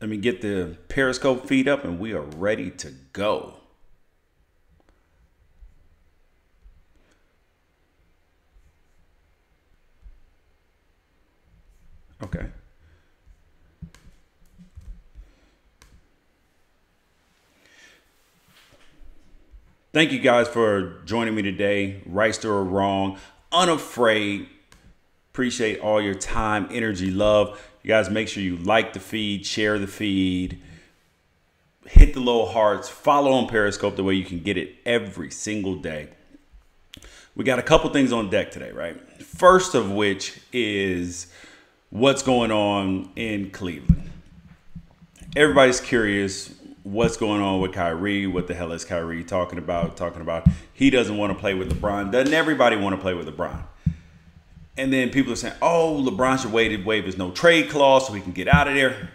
Let me get the Periscope feed up and we are ready to go. Okay. Thank you guys for joining me today. Wrighster or wrong, unafraid. Appreciate all your time, energy, love. You guys make sure you like the feed, share the feed, hit the little hearts, follow on Periscope the way you can get it every single day. We got a couple things on deck today, right? First of which is what's going on in Cleveland. Everybody's curious what's going on with Kyrie. What the hell is Kyrie talking about? He doesn't want to play with LeBron. Doesn't everybody want to play with LeBron? And then people are saying, oh, LeBron should waive his no trade clause so he can get out of there.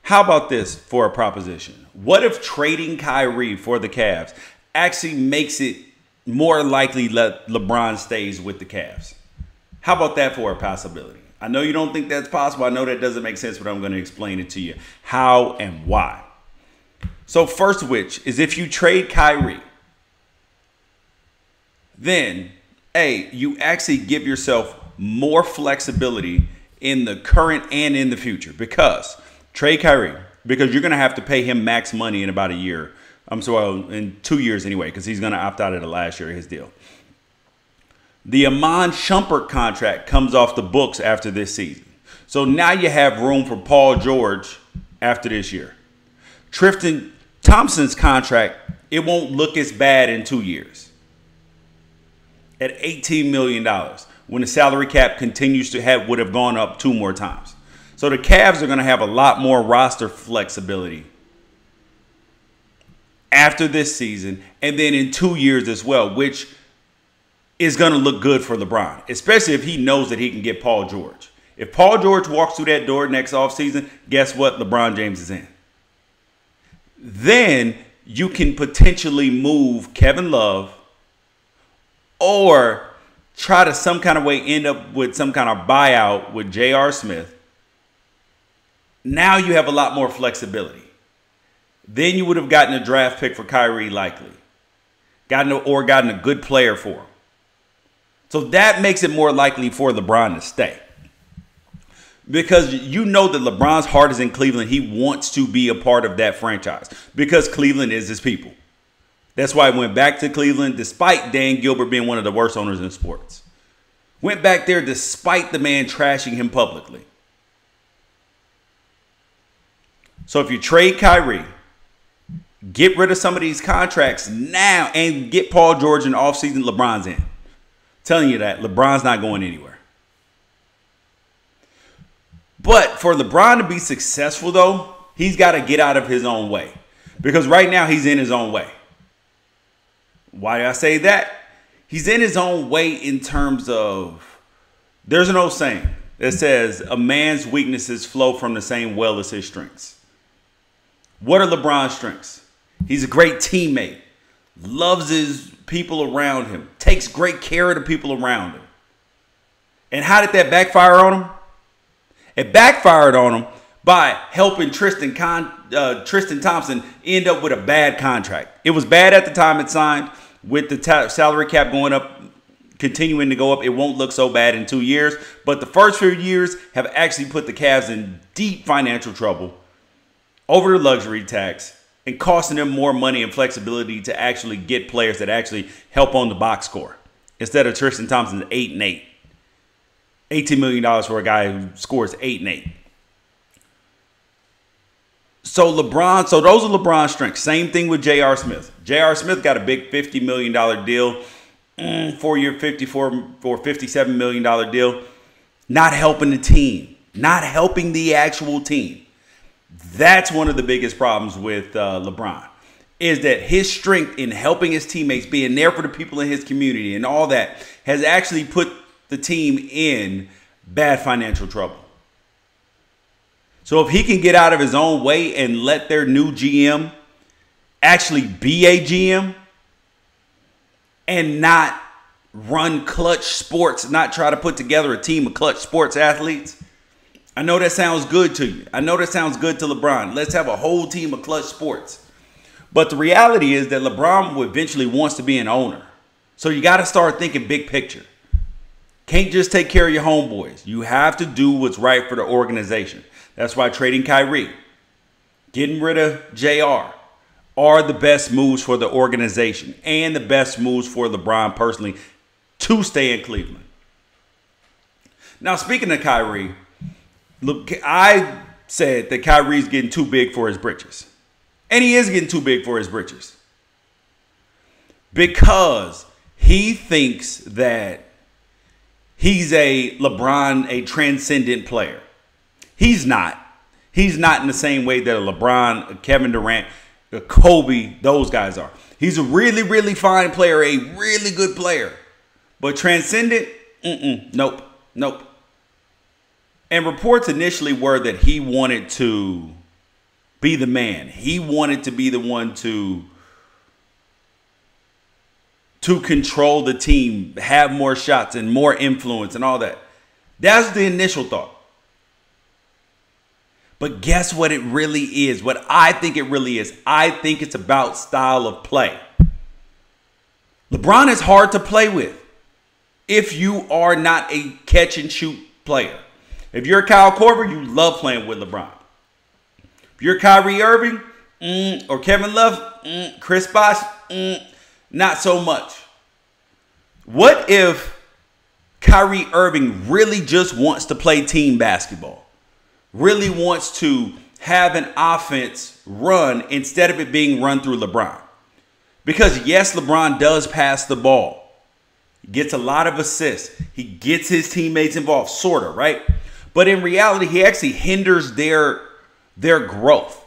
How about this for a proposition? What if trading Kyrie for the Cavs actually makes it more likely that LeBron stays with the Cavs? How about that for a possibility? I know you don't think that's possible. I know that doesn't make sense, but I'm going to explain it to you how and why. So first of which is if you trade Kyrie, then you actually give yourself more flexibility in the current and in the future, because trade Kyrie, because you're going to have to pay him max money in about a year. In 2 years anyway, because he's going to opt out of the last year of his deal. The Iman Shumpert contract comes off the books after this season. So now you have room for Paul George after this year. Tristan Thompson's contract, it won't look as bad in 2 years. At $18 million, when the salary cap continues to would have gone up 2 more times. So the Cavs are going to have a lot more roster flexibility after this season, and then in 2 years as well, which is going to look good for LeBron, especially if he knows that he can get Paul George. If Paul George walks through that door next offseason, guess what? LeBron James is in. Then you can potentially move Kevin Love or try to some kind of way end up with some kind of buyout with J.R. Smith. Now you have a lot more flexibility. Then you would have gotten a draft pick for Kyrie likely. Gotten a good player for him. So that makes it more likely for LeBron to stay. Because you know that LeBron's heart is in Cleveland. He wants to be a part of that franchise because Cleveland is his people. That's why he went back to Cleveland despite Dan Gilbert being one of the worst owners in sports. Went back there despite the man trashing him publicly. So if you trade Kyrie, get rid of some of these contracts now and get Paul George in the offseason, LeBron's in. Telling you that LeBron's not going anywhere. But for LeBron to be successful, though, he's got to get out of his own way. Because right now he's in his own way. Why do I say that? He's in his own way in terms of, there's an old saying that says a man's weaknesses flow from the same well as his strengths. What are LeBron's strengths? He's a great teammate. Loves his people around him. Takes great care of the people around him. And how did that backfire on him? It backfired on him by helping Tristan Thompson end up with a bad contract. It was bad at the time it signed. With the salary cap going up, continuing to go up, it won't look so bad in 2 years. But the first few years have actually put the Cavs in deep financial trouble over the luxury tax and costing them more money and flexibility to actually get players that actually help on the box score. Instead of Tristan Thompson's 8-8. $18 million for a guy who scores 8-8. So those are LeBron's strengths. Same thing with J.R. Smith. J.R. Smith got a big $50 million deal. 4-year, $57 million deal. Not helping the team. Not helping the actual team. That's one of the biggest problems with LeBron. Is that his strength in helping his teammates, being there for the people in his community and all that, has actually put the team in bad financial trouble. So if he can get out of his own way and let their new GM actually be a GM and not run clutch sports, not try to put together a team of clutch sports athletes, I know that sounds good to you. I know that sounds good to LeBron. Let's have a whole team of clutch sports. But the reality is that LeBron eventually wants to be an owner. So you got to start thinking big picture. Can't just take care of your homeboys. You have to do what's right for the organization. That's why trading Kyrie, getting rid of JR are the best moves for the organization and the best moves for LeBron personally to stay in Cleveland. Now, speaking of Kyrie, look, I said that Kyrie's getting too big for his britches. And he is getting too big for his britches. Because he thinks that he's a LeBron, a transcendent player. He's not. He's not in the same way that a LeBron, a Kevin Durant, a Kobe, those guys are. He's a really, really fine player, a really good player. But transcendent, nope, nope. And reports initially were that he wanted to be the man. He wanted to be the one to control the team, have more shots and more influence and all that. That's the initial thought. But guess what it really is? What I think it really is. I think it's about style of play. LeBron is hard to play with if you are not a catch and shoot player. If you're Kyle Korver, you love playing with LeBron. If you're Kyrie Irving or Kevin Love, Chris Bosh, not so much. What if Kyrie Irving really just wants to play team basketball? Really wants to have an offense run instead of it being run through LeBron? Because yes, LeBron does pass the ball. He gets a lot of assists. He gets his teammates involved, sort of, right? But in reality, he actually hinders their growth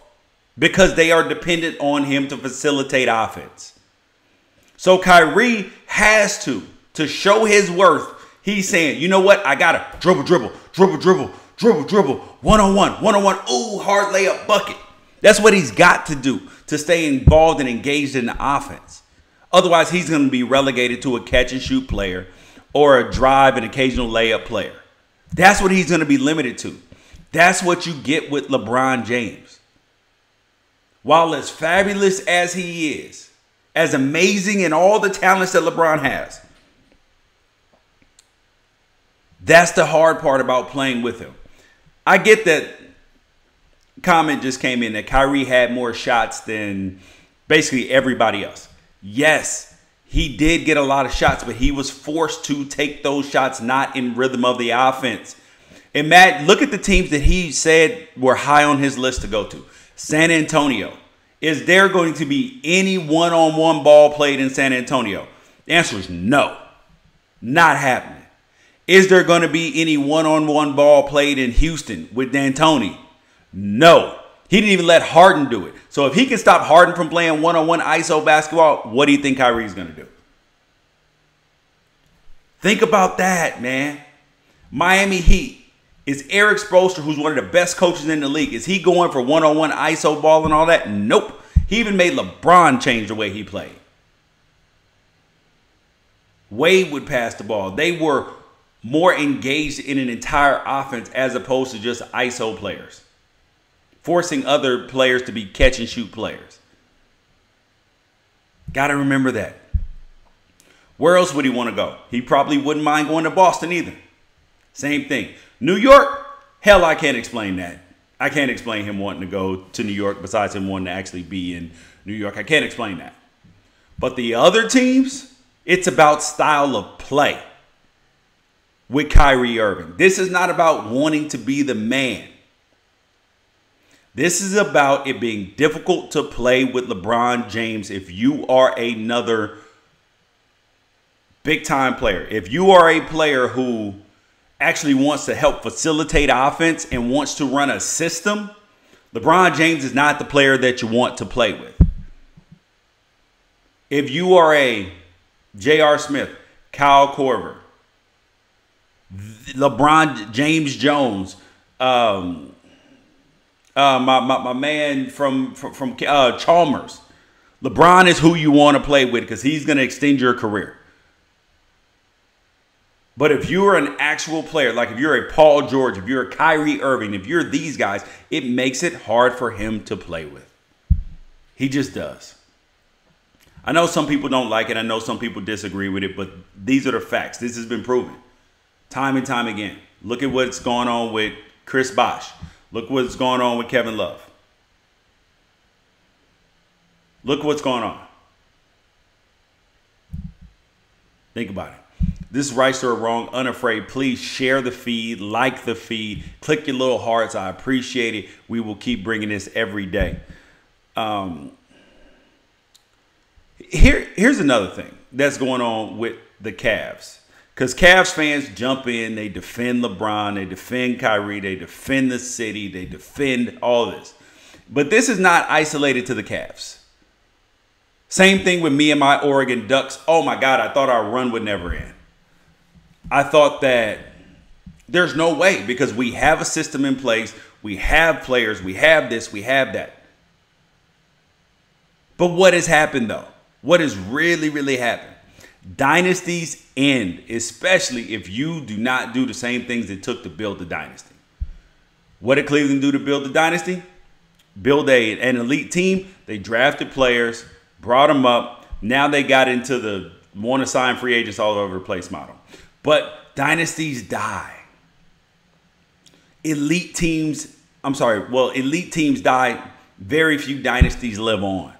because they are dependent on him to facilitate offense. So Kyrie has to show his worth. He's saying, you know what? I got to dribble, one-on-one. Ooh, hard layup bucket. That's what he's got to do to stay involved and engaged in the offense. Otherwise, he's going to be relegated to a catch-and-shoot player or a drive and occasional layup player. That's what he's going to be limited to. That's what you get with LeBron James. While as fabulous as he is, as amazing in all the talents that LeBron has, that's the hard part about playing with him. I get that comment just came in that Kyrie had more shots than basically everybody else. Yes, he did get a lot of shots, but he was forced to take those shots not in rhythm of the offense. And Matt, look at the teams that he said were high on his list to go to. San Antonio. Is there going to be any one-on-one ball played in San Antonio? The answer is no. Not happening. Is there going to be any one-on-one ball played in Houston with D'Antoni? No. He didn't even let Harden do it. So if he can stop Harden from playing one-on-one ISO basketball, what do you think Kyrie's going to do? Think about that, man. Miami Heat. Is Eric Spoelstra, who's one of the best coaches in the league, is he going for one-on-one ISO ball and all that? Nope. He even made LeBron change the way he played. Wade would pass the ball. They were more engaged in an entire offense as opposed to just ISO players, forcing other players to be catch and shoot players. Got to remember that. Where else would he want to go? He probably wouldn't mind going to Boston either. Same thing. New York, hell, I can't explain that. I can't explain him wanting to go to New York besides him wanting to actually be in New York. I can't explain that. But the other teams, it's about style of play with Kyrie Irving. This is not about wanting to be the man. This is about it being difficult to play with LeBron James if you are another big-time player. If you are a player who actually wants to help facilitate offense and wants to run a system, LeBron James is not the player that you want to play with. If you are a J.R. Smith, Kyle Korver, LeBron James Jones, my man from Chalmers, LeBron is who you want to play with because he's going to extend your career. But if you're an actual player, like if you're a Paul George, if you're a Kyrie Irving, if you're these guys, it makes it hard for him to play with. He just does. I know some people don't like it. I know some people disagree with it, but these are the facts. This has been proven time and time again. Look at what's going on with Chris Bosh. Look what's going on with Kevin Love. Look what's going on. Think about it. This is Wrighster or Wrong, Unafraid. Please share the feed, like the feed, click your little hearts. I appreciate it. We will keep bringing this every day. Here's another thing that's going on with the Cavs. Because Cavs fans jump in, they defend LeBron, they defend Kyrie, they defend the city, they defend all this. But this is not isolated to the Cavs. Same thing with me and my Oregon Ducks. Oh my God, I thought our run would never end. I thought that there's no way because we have a system in place. We have players. We have this. We have that. But what has happened though? What has really, really happened? Dynasties end, especially if you do not do the same things it took to build the dynasty. What did Cleveland do to build the dynasty? Build an elite team. They drafted players, brought them up. Now they got into the want to sign free agents all over the place model. But dynasties die. Elite teams die. Very few dynasties live on.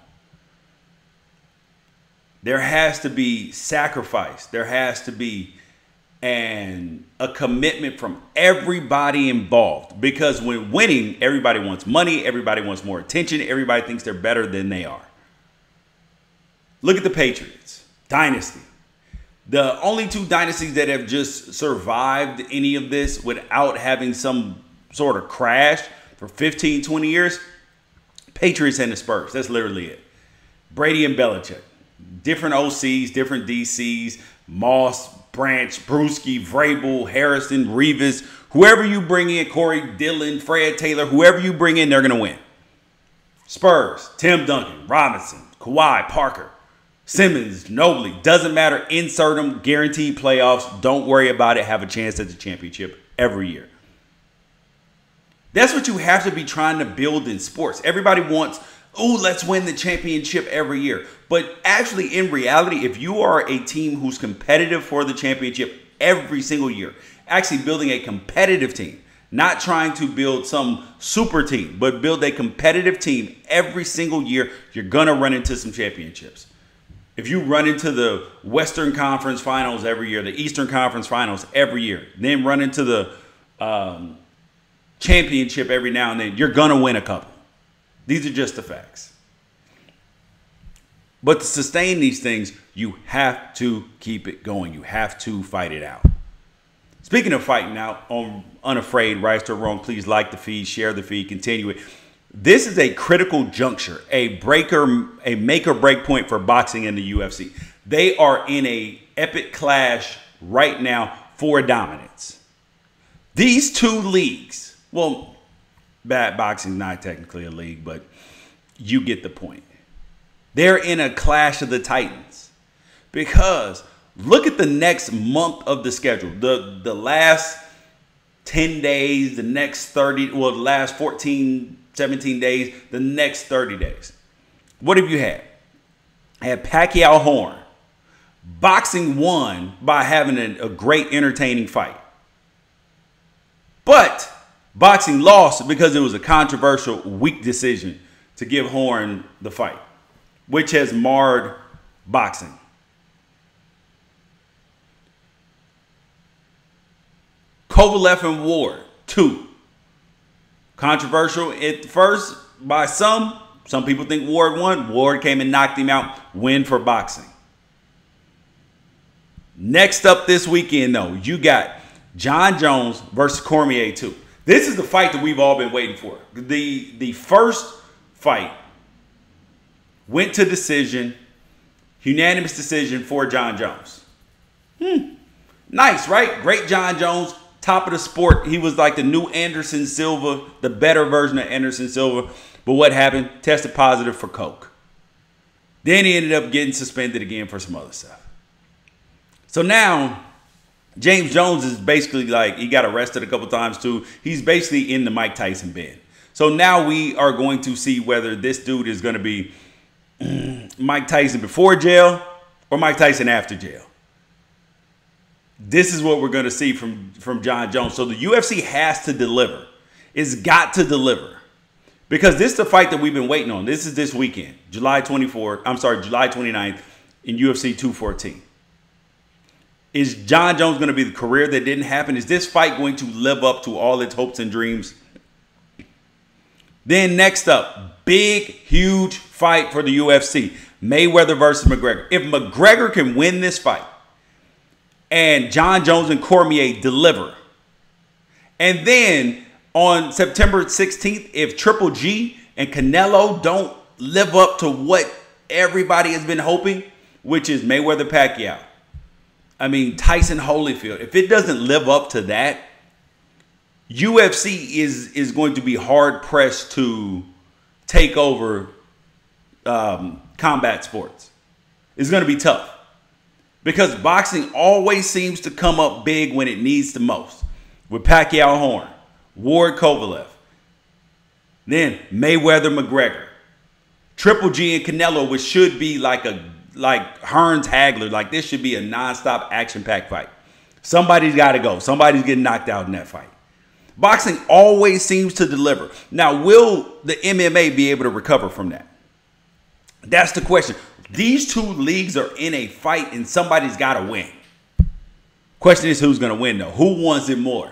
There has to be sacrifice. There has to be a commitment from everybody involved. Because when winning, everybody wants money. Everybody wants more attention. Everybody thinks they're better than they are. Look at the Patriots. Dynasty. The only two dynasties that have just survived any of this without having some sort of crash for 15, 20 years, Patriots and the Spurs. That's literally it. Brady and Belichick. Different OCs, different DCs, Moss, Branch, Brewski, Vrabel, Harrison, Revis, whoever you bring in, Corey Dillon, Fred Taylor, whoever you bring in, they're going to win. Spurs, Tim Duncan, Robinson, Kawhi, Parker, Simmons, Mobley, doesn't matter. Insert them, guaranteed playoffs. Don't worry about it. Have a chance at the championship every year. That's what you have to be trying to build in sports. Everybody wants, oh, let's win the championship every year. But actually, in reality, if you are a team who's competitive for the championship every single year, actually building a competitive team, not trying to build some super team, but build a competitive team every single year, you're going to run into some championships. If you run into the Western Conference Finals every year, the Eastern Conference Finals every year, then run into the championship every now and then, you're going to win a couple. These are just the facts. But to sustain these things, you have to keep it going. You have to fight it out. Speaking of fighting out on Unafraid, Wrighster or Wrong, please like the feed, share the feed, continue it. This is a critical juncture, a make or break point for boxing in the UFC. They are in a epic clash right now for dominance. These two leagues, well, bad boxing is not technically a league, but you get the point. They're in a clash of the titans because look at the next month of the schedule. The last 10 days, the next 30, well, the last 14, 17 days, the next 30 days. What have you had? I had Pacquiao Horn. Boxing won by having a great entertaining fight. But boxing lost because it was a controversial, weak decision to give Horn the fight, which has marred boxing. Kovalev and Ward, 2. Controversial at first by some. Some people think Ward won. Ward came and knocked him out. Win for boxing. Next up this weekend, though, you got John Jones versus Cormier 2. This is the fight that we've all been waiting for. The first fight went to decision, unanimous decision for John Jones. Nice, right? Great John Jones, top of the sport. He was like the new Anderson Silva, the better version of Anderson Silva. But what happened? Tested positive for coke. Then he ended up getting suspended again for some other stuff. So now James Jones is basically like, he got arrested a couple times too. He's basically in the Mike Tyson bin. So now we are going to see whether this dude is going to be Mike Tyson before jail or Mike Tyson after jail. This is what we're going to see from Jon Jones. So the UFC has to deliver. It's got to deliver. Because this is the fight that we've been waiting on. This is this weekend, July 29th in UFC 214. Is Jon Jones going to be the career that didn't happen? Is this fight going to live up to all its hopes and dreams? Then next up, big, huge fight for the UFC. Mayweather versus McGregor. If McGregor can win this fight and Jon Jones and Cormier deliver, and then on September 16th, if Triple G and Canelo don't live up to what everybody has been hoping, which is Mayweather Pacquiao, I mean, Tyson Holyfield, if it doesn't live up to that, UFC is going to be hard pressed to take over combat sports. It's going to be tough because boxing always seems to come up big when it needs the most. With Pacquiao Horn, Ward Kovalev, then Mayweather McGregor, Triple G and Canelo, which should be like Hearns Hagler. Like, this should be a nonstop action-packed fight. Somebody's got to go. Somebody's getting knocked out in that fight. Boxing always seems to deliver. Now, will the MMA be able to recover from that? That's the question. These two leagues are in a fight and somebody's got to win. Question is, who's going to win though? Who wants it more?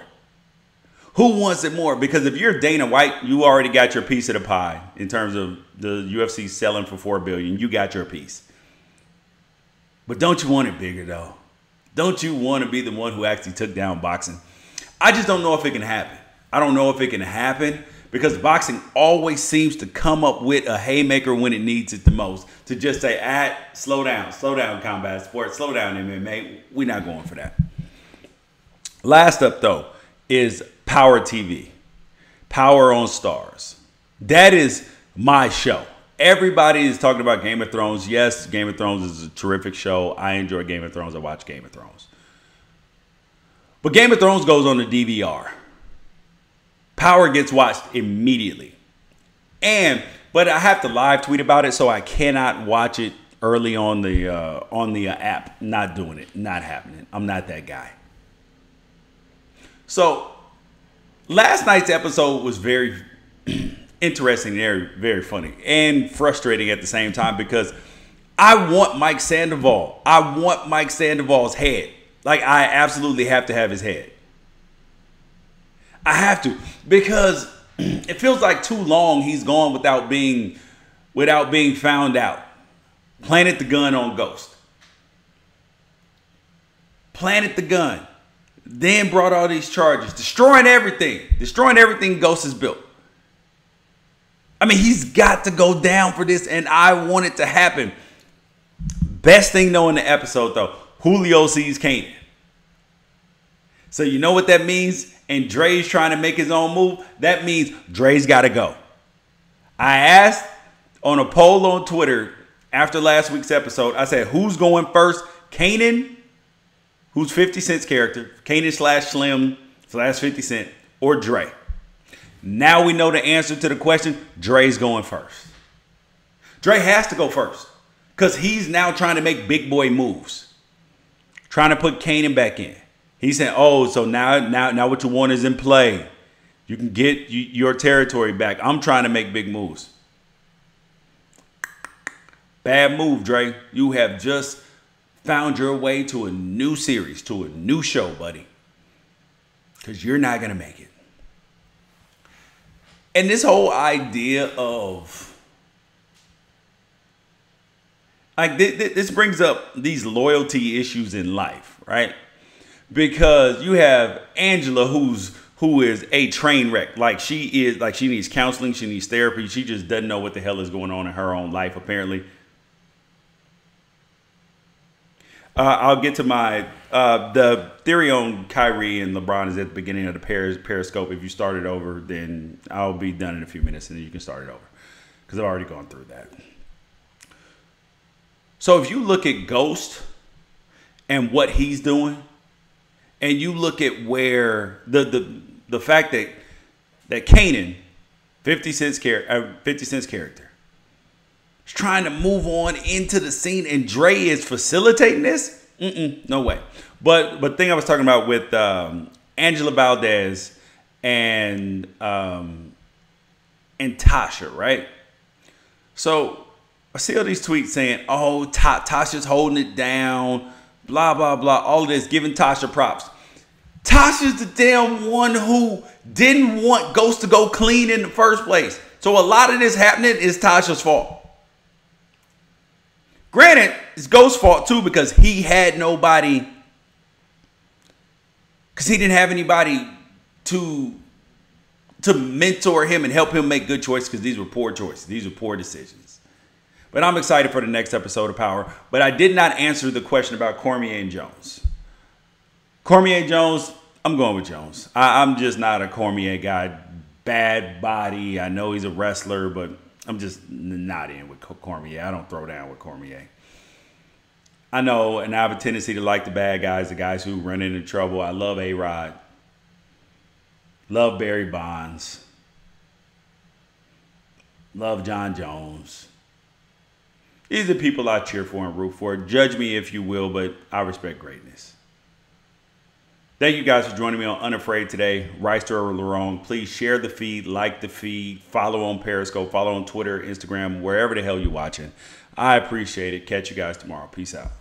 Who wants it more? Because if you're Dana White, you already got your piece of the pie in terms of the UFC selling for $4 billion. You got your piece. But don't you want it bigger though? Don't you want to be the one who actually took down boxing? I just don't know if it can happen. I don't know if it can happen because boxing always seems to come up with a haymaker when it needs it the most. To just say, slow down combat sports, slow down MMA. We're not going for that. Last up though is Power TV. Power on Stars. That is my show. Everybody is talking about Game of Thrones. Yes, Game of Thrones is a terrific show. I enjoy Game of Thrones. I watch Game of Thrones. But Game of Thrones goes on the DVR. Power gets watched immediately. But I have to live tweet about it, so I cannot watch it early on the app. Not doing it. Not happening. I'm not that guy. So last night's episode was very interesting, very, very funny, and frustrating at the same time because I want Mike Sandoval. I want Mike Sandoval's head. Like, I absolutely have to have his head. I have to, because it feels like too long he's gone without being found out. Planted the gun on Ghost. Planted the gun. Then brought all these charges. Destroying everything Ghost has built. I mean, he's got to go down for this, and I want it to happen. Best thing though in the episode though, Julio sees Kanan. So you know what that means? And Dre's trying to make his own move. That means Dre's got to go. I asked on a poll on Twitter after last week's episode, I said, who's going first? Kanan, who's 50 Cent's character, Kanan / Slim / 50 Cent, or Dre? Now we know the answer to the question. Dre's going first. Dre has to go first because he's now trying to make big boy moves. Trying to put Kanan back in. He said, oh, so now what you want is in play. You can get your territory back. I'm trying to make big moves. Bad move, Dre. You have just found your way to a new series, to a new show, buddy. Because you're not going to make it. And this whole idea of, like, this brings up these loyalty issues in life, right? Because you have Angela, who is a train wreck. Like, she needs counseling, she needs therapy. She just doesn't know what the hell is going on in her own life, apparently. I'll get to my the theory on Kyrie and LeBron is at the beginning of the Periscope. If you start it over, then I'll be done in a few minutes, and then you can start it over because I've already gone through that. So if you look at Ghost and what he's doing, and you look at where the fact that Kanan, 50 Cent's character, is trying to move on into the scene, and Dre is facilitating this. No way. But thing I was talking about with Angela Valdez and Tasha, right? So I see all these tweets saying, "Oh, Tasha's holding it down," blah blah blah. All of this, giving Tasha props. Tasha's the damn one who didn't want Ghost to go clean in the first place. So a lot of this happening is Tasha's fault. Granted, it's Ghost's fault too, because he had nobody, because he didn't have anybody to mentor him and help him make good choices, because these were poor choices. These were poor decisions. But I'm excited for the next episode of Power. But I did not answer the question about Cormier and Jones. Cormier Jones, I'm going with Jones. I'm just not a Cormier guy. Bad body. I know he's a wrestler, but I'm just not in with Cormier. I don't throw down with Cormier. I know, and I have a tendency to like the bad guys, the guys who run into trouble. I love A-Rod. Love Barry Bonds. Love John Jones. These are the people I cheer for and root for. Judge me if you will, but I respect greatness. Thank you guys for joining me on Unafraid today. Wrighster or LeBron, please share the feed, like the feed, follow on Periscope, follow on Twitter, Instagram, wherever the hell you're watching. I appreciate it. Catch you guys tomorrow. Peace out.